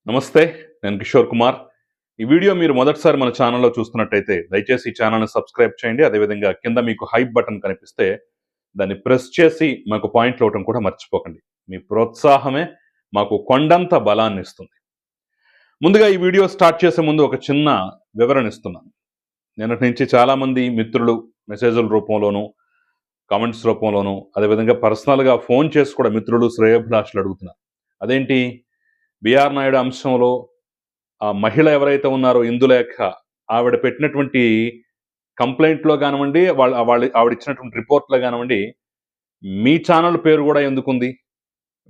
నమస్తే. నేను కిషోర్ కుమార్. ఈ వీడియో మీరు మొదటిసారి మన ఛానల్‌లో చూస్తున్నట్టయితే దయచేసి ఈ ఛానల్‌ని సబ్స్క్రైబ్ చేయండి. అదేవిధంగా కింద మీకు హైప్ బటన్ కనిపిస్తే దాన్ని ప్రెస్ చేసి మాకు పాయింట్లు ఇవ్వటం కూడా మర్చిపోకండి. మీ ప్రోత్సాహమే మాకు కొండంత బలాన్నిస్తుంది. ముందుగా ఈ వీడియో స్టార్ట్ చేసే ముందు ఒక చిన్న వివరణ ఇస్తున్నాను. నిన్నటి నుంచి చాలామంది మిత్రులు మెసేజ్‌ల రూపంలోనూ, కామెంట్స్ రూపంలోనూ, అదేవిధంగా పర్సనల్‌గా ఫోన్ చేసి కూడా మిత్రులు, శ్రేయోభిలాషులు అడుగుతున్నారు. అదేంటి బిఆర్ నాయుడు అంశంలో ఆ మహిళ ఎవరైతే ఉన్నారో ఇందులేఖ ఆవిడ పెట్టినటువంటి కంప్లైంట్లో కానివ్వండి, ఆవిడ ఇచ్చినటువంటి రిపోర్ట్లో కానివ్వండి, మీ ఛానల్ పేరు కూడా ఎందుకుంది,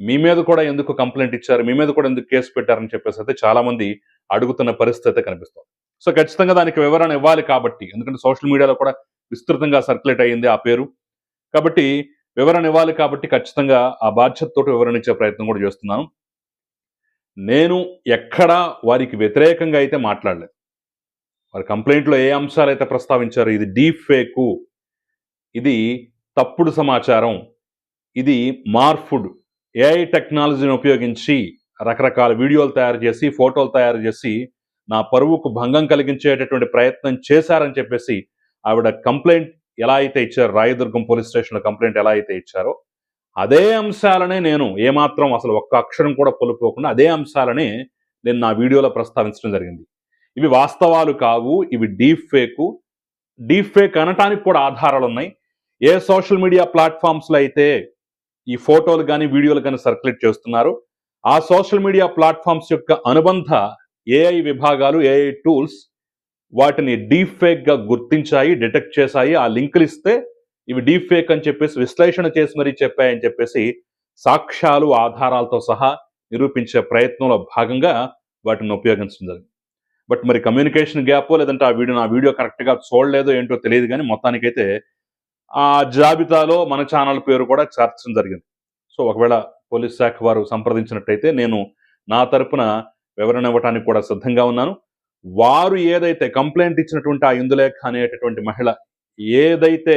మీ మీద కూడా ఎందుకు కంప్లైంట్ ఇచ్చారు, మీ మీద కూడా ఎందుకు కేసు పెట్టారని చెప్పేసి అయితే చాలా మంది అడుగుతున్న పరిస్థితి అయితే కనిపిస్తుంది. సో ఖచ్చితంగా దానికి వివరణ ఇవ్వాలి కాబట్టి, ఎందుకంటే సోషల్ మీడియాలో కూడా విస్తృతంగా సర్క్యులేట్ అయ్యింది ఆ పేరు, కాబట్టి వివరణ ఇవ్వాలి కాబట్టి ఖచ్చితంగా ఆ బాధ్యతతోటి వివరణ ఇచ్చే ప్రయత్నం కూడా చేస్తున్నాను. నేను ఎక్కడా వారికి వ్యతిరేకంగా అయితే మాట్లాడలేదు. వారి కంప్లైంట్లో ఏ అంశాలు అయితే ప్రస్తావించారో ఇది డీప్ ఫేకు, ఇది తప్పుడు సమాచారం, ఇది మార్ఫుడ్ ఏఐ టెక్నాలజీని ఉపయోగించి రకరకాల వీడియోలు తయారు చేసి, ఫోటోలు తయారు చేసి నా పరువుకు భంగం కలిగించేటటువంటి ప్రయత్నం చేశారని చెప్పేసి ఆవిడ కంప్లైంట్ ఎలా అయితే ఇచ్చారో, రాయదుర్గం పోలీస్ స్టేషన్లో కంప్లైంట్ ఎలా అయితే ఇచ్చారో అదే అంశాలనే నేను ఏమాత్రం అసలు ఒక్క అక్షరం కూడా పొలుపోకుండా అదే అంశాలనే నేను నా వీడియోలో ప్రస్తావించడం జరిగింది. ఇవి వాస్తవాలు కావు, ఇవి డీప్ ఫేకు. డీప్ ఫేక్ అనటానికి కూడా ఆధారాలు ఉన్నాయి. ఏ సోషల్ మీడియా ప్లాట్ఫామ్స్లో అయితే ఈ ఫోటోలు కానీ వీడియోలు కానీ సర్క్యులేట్ చేస్తున్నారు, ఆ సోషల్ మీడియా ప్లాట్ఫామ్స్ యొక్క అనుబంధ ఏఐ విభాగాలు, ఏఐ టూల్స్ వాటిని డీప్ ఫేక్గా గుర్తించాయి, డిటెక్ట్ చేశాయి. ఆ లింకులు ఇస్తే ఇవి డీప్ ఫేక్ అని చెప్పేసి విశ్లేషణ చేసి మరీ చెప్పాయని చెప్పేసి సాక్ష్యాలు, ఆధారాలతో సహా నిరూపించే ప్రయత్నంలో భాగంగా వాటిని ఉపయోగించడం జరిగింది. బట్ మరి కమ్యూనికేషన్ గ్యాప్ లేదంటే నా వీడియో కరెక్ట్గా చూడలేదో ఏంటో తెలియదు, కానీ మొత్తానికైతే ఆ జాబితాలో మన ఛానల్ పేరు కూడా చేర్చడం జరిగింది. సో ఒకవేళ పోలీస్ శాఖ వారు సంప్రదించినట్టయితే నేను నా తరపున వివరణ ఇవ్వడానికి కూడా సిద్ధంగా ఉన్నాను. వారు ఏదైతే కంప్లైంట్ ఇచ్చినటువంటి ఆ ఇందులేఖ అనేటటువంటి మహిళ ఏదైతే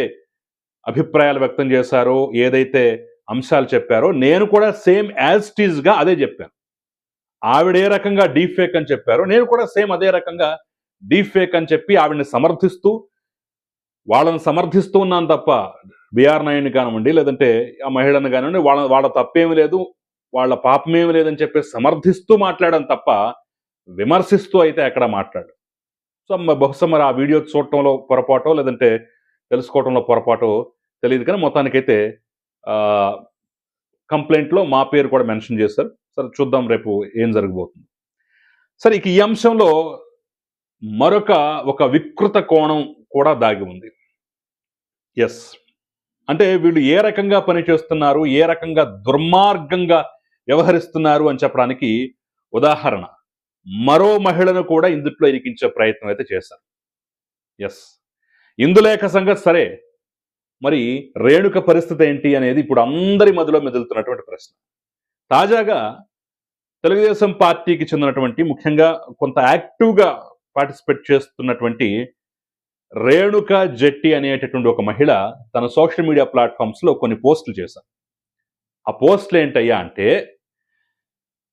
అభిప్రాయాలు వ్యక్తం చేశారో, ఏదైతే అంశాలు చెప్పారో, నేను కూడా సేమ్ యాజ్ ఇట్ ఈజ్గా అదే చెప్పాను. ఆవిడ ఏ రకంగా డీప్ ఫేక్ అని చెప్పారో నేను కూడా సేమ్ అదే రకంగా డీప్ ఫేక్ అని చెప్పి ఆవిడని సమర్థిస్తూ, వాళ్ళని సమర్థిస్తూ ఉన్నాను తప్ప బిఆర్ నాయుడిని కానివ్వండి, లేదంటే ఆ మహిళను కానివ్వండి, వాళ్ళ తప్పేమి లేదు, వాళ్ళ పాపమేమి లేదని చెప్పి సమర్థిస్తూ మాట్లాడాను తప్ప విమర్శిస్తూ అయితే ఎక్కడ మాట్లాడు. సో బహుశా మరి ఆ వీడియో చూడటంలో పొరపాటో లేదంటే తెలుసుకోవడంలో పొరపాటో తెలియదు, కానీ మొత్తానికైతే కంప్లైంట్లో మా పేరు కూడా మెన్షన్ చేశారు. సరే చూద్దాం రేపు ఏం జరగబోతుంది. సరే ఇక ఈ అంశంలో ఒక వికృత కోణం కూడా దాగి ఉంది. ఎస్, అంటే వీళ్ళు ఏ రకంగా పనిచేస్తున్నారు, ఏ రకంగా దుర్మార్గంగా వ్యవహరిస్తున్నారు అని చెప్పడానికి ఉదాహరణ మరో మహిళను కూడా ఇందుట్లో ఇరికించే ప్రయత్నం అయితే చేశారు. ఎస్, ఇందులేఖ సంగతి సరే, మరి రేణుక పరిస్థితి ఏంటి అనేది ఇప్పుడు అందరి మధ్యలో మెదులుతున్నటువంటి ప్రశ్న. తాజాగా తెలుగుదేశం పార్టీకి చెందినటువంటి, ముఖ్యంగా కొంత యాక్టివ్గా పార్టిసిపేట్ చేస్తున్నటువంటి రేణుక జెట్టి అనేటటువంటి ఒక మహిళ తన సోషల్ మీడియా ప్లాట్ఫామ్స్లో కొన్ని పోస్టులు చేశారు. ఆ పోస్టులు ఏంటయ్యా అంటే,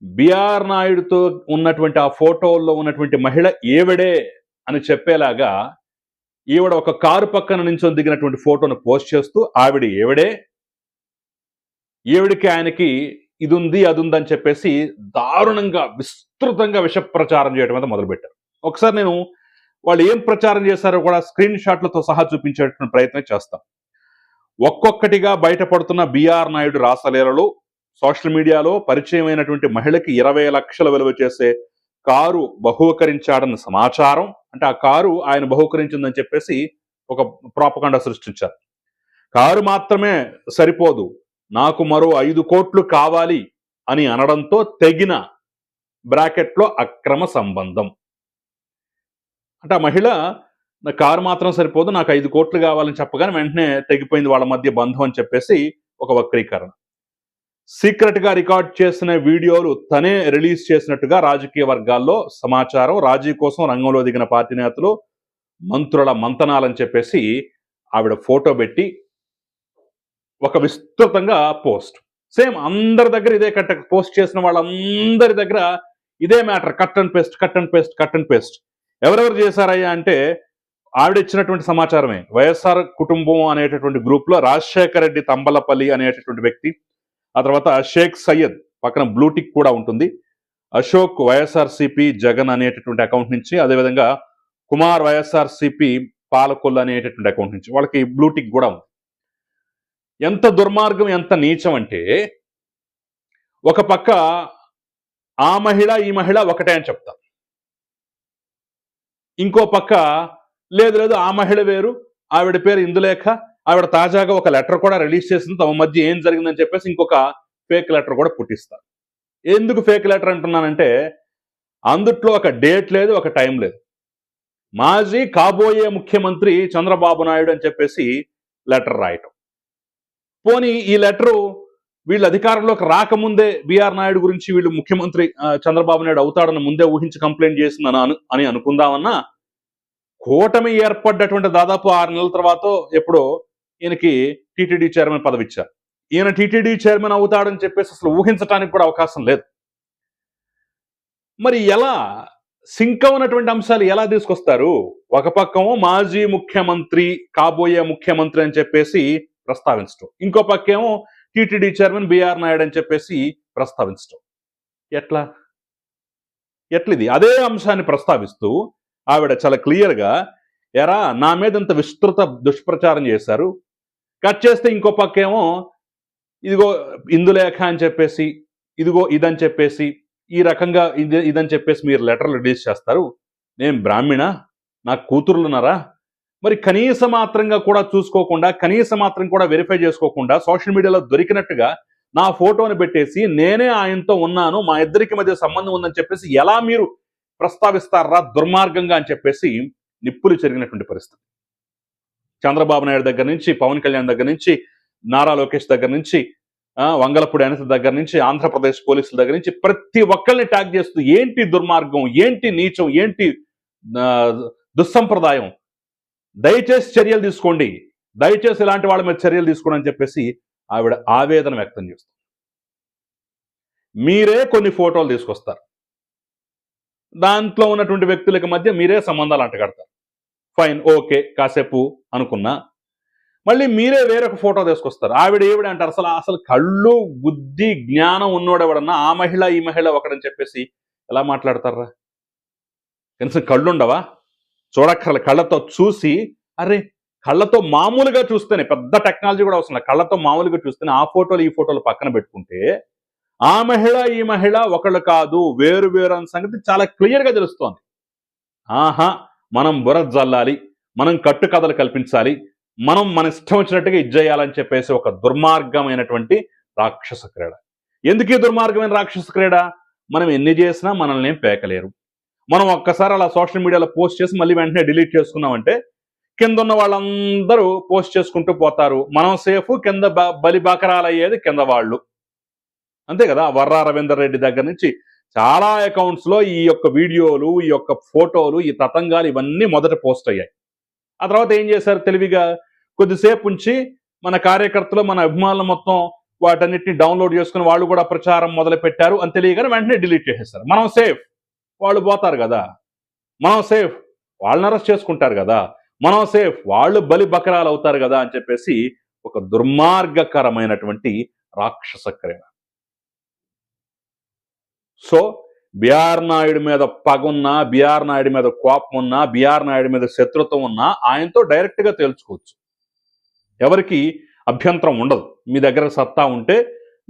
బిఆర్ నాయుడుతో ఉన్నటువంటి ఆ ఫోటోల్లో ఉన్నటువంటి మహిళ ఈవిడే అని చెప్పేలాగా ఈవిడ ఒక కారు పక్కన నించొని దిగినటువంటి ఫోటోను పోస్ట్ చేస్తూ ఆవిడ ఈవిడికి ఆయనకి ఇది ఉంది అది ఉంది అని చెప్పేసి దారుణంగా విస్తృతంగా విష ప్రచారం చేయడం అయితే మొదలుపెట్టారు. ఒకసారి నేను వాళ్ళు ఏం ప్రచారం చేశారో కూడా స్క్రీన్ షాట్లతో సహా చూపించేటువంటి ప్రయత్నం చేస్తాం. ఒక్కొక్కటిగా బయటపడుతున్న బిఆర్ నాయుడు రాసలీలలు, సోషల్ మీడియాలో పరిచయమైనటువంటి మహిళకి 20 లక్షల విలువ చేసే కారు బహూకరించాడన్న సమాచారం, అంటే ఆ కారు ఆయన బహూకరించిందని చెప్పేసి ఒక ప్రాపగండా సృష్టించారు. కారు మాత్రమే సరిపోదు, నాకు మరో 5 కోట్లు కావాలి అని అనడంతో తెగిన బ్రాకెట్లో అక్రమ సంబంధం. అంటే ఆ మహిళ నా కారు మాత్రం సరిపోదు, నాకు 5 కోట్లు కావాలని చెప్పగానే వెంటనే తెగిపోయింది వాళ్ళ మధ్య బంధం అని చెప్పేసి ఒక వక్రీకరణ. సీక్రెట్గా రికార్డ్ చేసిన వీడియోలు తనే రిలీజ్ చేసినట్టుగా రాజకీయ వర్గాల్లో సమాచారం. రాజీ కోసం రంగంలో దిగిన పార్టీ నేతలు, మంత్రుల మంతనాలని చెప్పేసి ఆవిడ ఫోటో పెట్టి ఒక విస్తృతంగా పోస్ట్. సేమ్ అందరి దగ్గర ఇదే పోస్ట్ చేసిన వాళ్ళందరి దగ్గర ఇదే matter cut and paste cut and paste cut and paste. ఎవరెవరు చేశారయ్యా అంటే ఆవిడ ఇచ్చినటువంటి సమాచారమే. వైఎస్ఆర్ కుటుంబం అనేటటువంటి గ్రూప్ లో రాజశేఖర రెడ్డి తంబలపల్లి అనేటటువంటి వ్యక్తి, ఆ తర్వాత షేక్ సయ్యద్ పక్కన బ్లూటిక్ కూడా ఉంటుంది, అశోక్ వైఎస్ఆర్సిపి జగన్ అనేటటువంటి అకౌంట్ నుంచి, అదేవిధంగా కుమార్ వైఎస్ఆర్సిపి పాలకొల్లు అనేటటువంటి అకౌంట్ నుంచి, వాళ్ళకి బ్లూటిక్ కూడా ఉంది. ఎంత దుర్మార్గం, ఎంత నీచం అంటే ఒక పక్క ఆ మహిళ ఈ మహిళ ఒకటే అని చెప్తారు, ఇంకో పక్క లేదు లేదు ఆ మహిళ వేరు, ఆవిడ పేరు ఇందులేఖ, ఆవిడ తాజాగా ఒక లెటర్ కూడా రిలీజ్ చేసింది, తమ మధ్య ఏం జరిగిందని చెప్పేసి ఇంకొక ఫేక్ లెటర్ కూడా పుట్టిస్తారు. ఎందుకు ఫేక్ లెటర్ అంటున్నానంటే అందుట్లో ఒక డేట్ లేదు, ఒక టైం లేదు. మాజీ కాబోయే ముఖ్యమంత్రి చంద్రబాబు నాయుడు అని చెప్పేసి లెటర్ రాయటం. పోనీ ఈ లెటరు వీళ్ళు అధికారంలోకి రాకముందే బీఆర్ నాయుడు గురించి వీళ్ళు ముఖ్యమంత్రి చంద్రబాబు నాయుడు అవుతాడని ముందే ఊహించి కంప్లైంట్ చేసిందని అని అనుకుందామన్నా, కూటమి ఏర్పడ్డటువంటి దాదాపు 6 నెలల తర్వాత ఎప్పుడో ఈయనకి టీటీడీ చైర్మన్ పదవి ఇచ్చారు. ఈయన టీటీడీ చైర్మన్ అవుతాడని చెప్పేసి అసలు ఊహించడానికి కూడా అవకాశం లేదు. మరి ఎలా సింక్ అవునటువంటి అంశాలు ఎలా తీసుకొస్తారు? ఒక పక్కమో మాజీ ముఖ్యమంత్రి కాబోయే ముఖ్యమంత్రి అని చెప్పేసి ప్రస్తావించడం, ఇంకో పక్కేమో టీటీడీ చైర్మన్ బీఆర్ నాయుడు అని చెప్పేసి ప్రస్తావించడం. ఎట్లిది? అదే అంశాన్ని ప్రస్తావిస్తూ ఆవిడ చాలా క్లియర్గా, ఎరా నా మీద ఇంత విస్తృత దుష్ప్రచారం చేశారు, కట్ చేస్తే ఇంకో పక్కేమో ఇదిగో ఇందులేఖ అని చెప్పేసి, ఇదిగో ఇదని చెప్పేసి, ఈ రకంగా ఇదని చెప్పేసి మీరు లెటర్లు రిలీజ్ చేస్తారు. నేను బ్రాహ్మణ, నాకు కూతుర్లున్నారా? మరి కనీస మాత్రంగా కూడా చూసుకోకుండా, కనీస మాత్రం కూడా వెరిఫై చేసుకోకుండా సోషల్ మీడియాలో దొరికినట్టుగా నా ఫోటోని పెట్టేసి నేనే ఆయనతో ఉన్నాను, మా ఇద్దరికి మధ్య సంబంధం ఉందని చెప్పేసి ఎలా మీరు ప్రస్తావిస్తారా దుర్మార్గంగా అని చెప్పేసి నిప్పులు చెరిగినటువంటి పరిస్థితి. చంద్రబాబు నాయుడు దగ్గర నుంచి, పవన్ కళ్యాణ్ దగ్గర నుంచి, నారా లోకేష్ దగ్గర నుంచి, వంగలపూడి అనిత దగ్గర నుంచి, ఆంధ్రప్రదేశ్ పోలీసుల దగ్గర నుంచి ప్రతి ఒక్కరిని ట్యాగ్ చేస్తూ ఏంటి దుర్మార్గం, ఏంటి నీచం, ఏంటి దుస్సంప్రదాయం, దయచేసి చర్యలు తీసుకోండి, దయచేసి ఇలాంటి వాళ్ళ మీద చర్యలు తీసుకోండి అని చెప్పేసి ఆవిడ ఆవేదన వ్యక్తం చేస్తుంది. మీరే కొన్ని ఫోటోలు తీసుకొస్తారు, దాంట్లో ఉన్నటువంటి వ్యక్తులకి మధ్య మీరే సంబంధాలు అంటగడతారు. ఫైన్, ఓకే, కాసేపు అనుకున్నా. మళ్ళీ మీరే వేరొక ఫోటో తీసుకొస్తారు. ఏవిడ అంటారు, అసలు కళ్ళు బుద్ధి జ్ఞానం ఉన్నోడెవడన్నా ఆ మహిళ ఈ మహిళ ఒకడని చెప్పేసి ఎలా మాట్లాడతారా? కనీసం కళ్ళుండవా? చూడక్కర్లే, కళ్ళతో చూసి, అరే కళ్ళతో మామూలుగా చూస్తేనే, పెద్ద టెక్నాలజీ కూడా అవసరం లేదు, కళ్ళతో మామూలుగా చూస్తేనే ఆ ఫోటోలు ఈ ఫోటోలు పక్కన పెట్టుకుంటే ఆ మహిళ ఈ మహిళ ఒకళ్ళు కాదు, వేరు వేరు అన్న సంగతి చాలా క్లియర్గా తెలుస్తోంది. ఆహా, మనం బురద జల్లాలి, మనం కట్టు కథలు కల్పించాలి, మనం మన ఇష్టం వచ్చినట్టుగా ఇజ్జేయాలని చెప్పేసి ఒక దుర్మార్గమైనటువంటి రాక్షస క్రీడ. ఎందుకు ఈ దుర్మార్గమైన రాక్షస క్రీడ? మనం ఎన్ని చేసినా మనల్ని ఏం పేకలేరు. మనం ఒక్కసారి అలా సోషల్ మీడియాలో పోస్ట్ చేసి మళ్ళీ వెంటనే డిలీట్ చేసుకున్నామంటే కింద ఉన్న వాళ్ళందరూ పోస్ట్ చేసుకుంటూ పోతారు, మనం సేఫ్, కింద బలి బకరాలు అయ్యేది కింద వాళ్ళు. అంతే కదా? వర్రా రవీందర్ రెడ్డి దగ్గర నుంచి చాలా అకౌంట్స్ లో ఈ యొక్క వీడియోలు, ఈ యొక్క ఫోటోలు, ఈ తతంగాలు ఇవన్నీ మొదట పోస్ట్ అయ్యాయి. ఆ తర్వాత ఏం చేశారు తెలివిగా, కొద్దిసేపు ఉంచి మన కార్యకర్తలు, మన అభిమానులు మొత్తం వాటన్నిటిని డౌన్లోడ్ చేసుకుని వాళ్ళు కూడా ప్రచారం మొదలు పెట్టారు అని తెలియగానే వెంటనే డిలీట్ చేసేస్తారు. మనం సేఫ్, వాళ్ళు పోతారు కదా, మనం సేఫ్, వాళ్ళని అరెస్ట్ చేసుకుంటారు కదా, మనం సేఫ్, వాళ్ళు బలి బకరాలు అవుతారు కదా అని చెప్పేసి ఒక దుర్మార్గకరమైనటువంటి రాక్షస క్రీడ. సో బీఆర్ నాయుడు మీద పగున్నా, బీఆర్ నాయుడు మీద కోపం ఉన్నా, బీఆర్ నాయుడు మీద శత్రుత్వం ఉన్నా ఆయనతో డైరెక్ట్ గా తేల్చుకోవచ్చు, ఎవరికి అభ్యంతరం ఉండదు. మీ దగ్గర సత్తా ఉంటే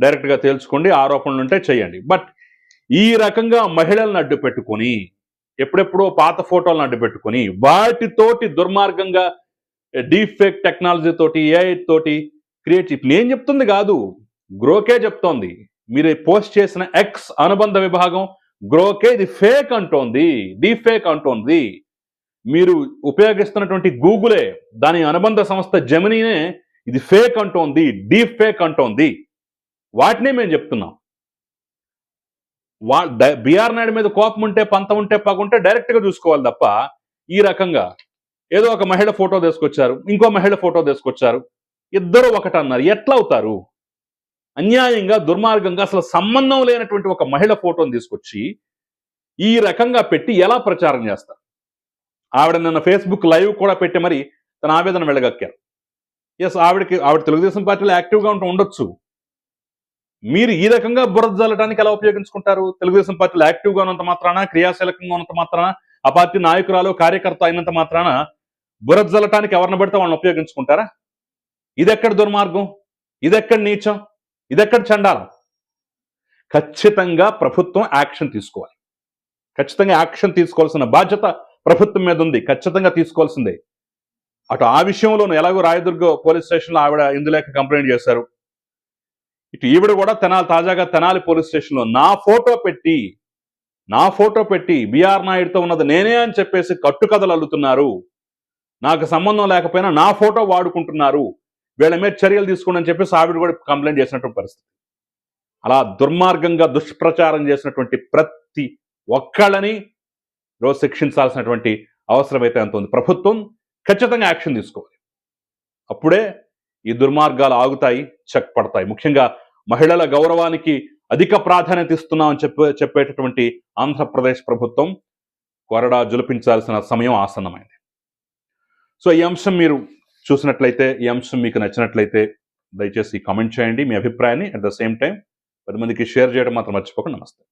డైరెక్ట్ గా తేల్చుకోండి, ఆరోపణలు ఉంటే చేయండి. బట్ ఈ రకంగా మహిళలను అడ్డు పెట్టుకొని, ఎప్పుడెప్పుడో పాత ఫోటోలను అడ్డు పెట్టుకొని వాటితోటి దుర్మార్గంగా డీప్ ఫేక్ టెక్నాలజీ తోటి, ఏఐ తోటి క్రియేట్, ఇప్పుడు నేను చెప్తుంది కాదు, గ్రోకే చెప్తోంది. మీరు పోస్ట్ చేసిన ఎక్స్ అనుబంధ విభాగం గ్రోకే ఇది ఫేక్ అంటోంది, డీప్ ఫేక్ అంటోంది. మీరు ఉపయోగిస్తున్నటువంటి గూగులే, దాని అనుబంధ సంస్థ జెమినీనే ఇది ఫేక్ అంటోంది, డీప్ ఫేక్ అంటోంది. వాటినే మేము చెప్తున్నాం. బీఆర్ నాయుడు మీద కోపం ఉంటే, పంతం ఉంటే, పగుంటే డైరెక్ట్ గా చూసుకోవాలి తప్ప ఈ రకంగా ఏదో ఒక మహిళ ఫోటో తీసుకొచ్చారు, ఇంకో మహిళ ఫోటో తీసుకొచ్చారు, ఇద్దరు ఒకటన్నారు, ఎట్లా అవుతారు? అన్యాయంగా, దుర్మార్గంగా, అసలు సంబంధం లేనటువంటి ఒక మహిళ ఫోటోని తీసుకొచ్చి ఈ రకంగా పెట్టి ఎలా ప్రచారం చేస్తారు? ఆవిడ నిన్న ఫేస్బుక్ లైవ్ కూడా పెట్టి మరి తన ఆవేదన వెళ్ళగక్కారు. ఎస్, ఆవిడ తెలుగుదేశం పార్టీలో యాక్టివ్గా ఉండొచ్చు. మీరు ఈ రకంగా బురద జల్లడానికి ఎలా ఉపయోగించుకుంటారు? తెలుగుదేశం పార్టీలో యాక్టివ్గా ఉన్నంత మాత్రాన, క్రియాశీలకంగా ఉన్నంత మాత్రాన, ఆ పార్టీ నాయకురాలు కార్యకర్త అయినంత మాత్రాన బురద జల్లటానికి ఎవరిని పడితే వాళ్ళని ఉపయోగించుకుంటారా? ఇదెక్కడ దుర్మార్గం? ఇదెక్కడ నీచం? ఇదెక్కడ చండాలం? ఖచ్చితంగా ప్రభుత్వం యాక్షన్ తీసుకోవాలి. ఖచ్చితంగా యాక్షన్ తీసుకోవాల్సిన బాధ్యత ప్రభుత్వం మీద ఉంది. ఖచ్చితంగా తీసుకోవాల్సిందే. అటు ఆ విషయంలోనూ ఎలాగో రాయదుర్గ పోలీస్ స్టేషన్లో ఆవిడ ఇందులేక కంప్లైంట్ చేశారు. ఇటు ఈవిడ కూడా తాజాగా తెనాలి పోలీస్ స్టేషన్లో నా ఫోటో పెట్టి బిఆర్ నాయుడుతో ఉన్నది నేనే అని చెప్పేసి కట్టుకథలు అల్లుతున్నారు, నాకు సంబంధం లేకపోయినా నా ఫోటో వాడుకుంటున్నారు, వీళ్ళ మీద చర్యలు తీసుకోండి అని చెప్పేసి ఆవిడ కూడా కంప్లైంట్ చేసినటువంటి పరిస్థితి. అలా దుర్మార్గంగా దుష్ప్రచారం చేసినటువంటి ప్రతి ఒక్కళ్ళని రోజు శిక్షించాల్సినటువంటి అవసరం అయితే అంత ఉంది. ప్రభుత్వం ఖచ్చితంగా యాక్షన్ తీసుకోవాలి. అప్పుడే ఈ దుర్మార్గాలు ఆగుతాయి, చెక్ పడతాయి. ముఖ్యంగా మహిళల గౌరవానికి అధిక ప్రాధాన్యత ఇస్తున్నామని చెప్పేటటువంటి ఆంధ్రప్రదేశ్ ప్రభుత్వం కొరడా జులిపించాల్సిన సమయం ఆసన్నమైంది. సో ఈ అంశం మీరు చూసినట్లయితే, ఈ అంశం మీకు నచ్చినట్లయితే దయచేసి కామెంట్ చేయండి మీ అభిప్రాయాన్ని. అట్ ద సేమ్ టైం 10 మందికి షేర్ చేయడం మాత్రం మర్చిపోకండి. నమస్తే.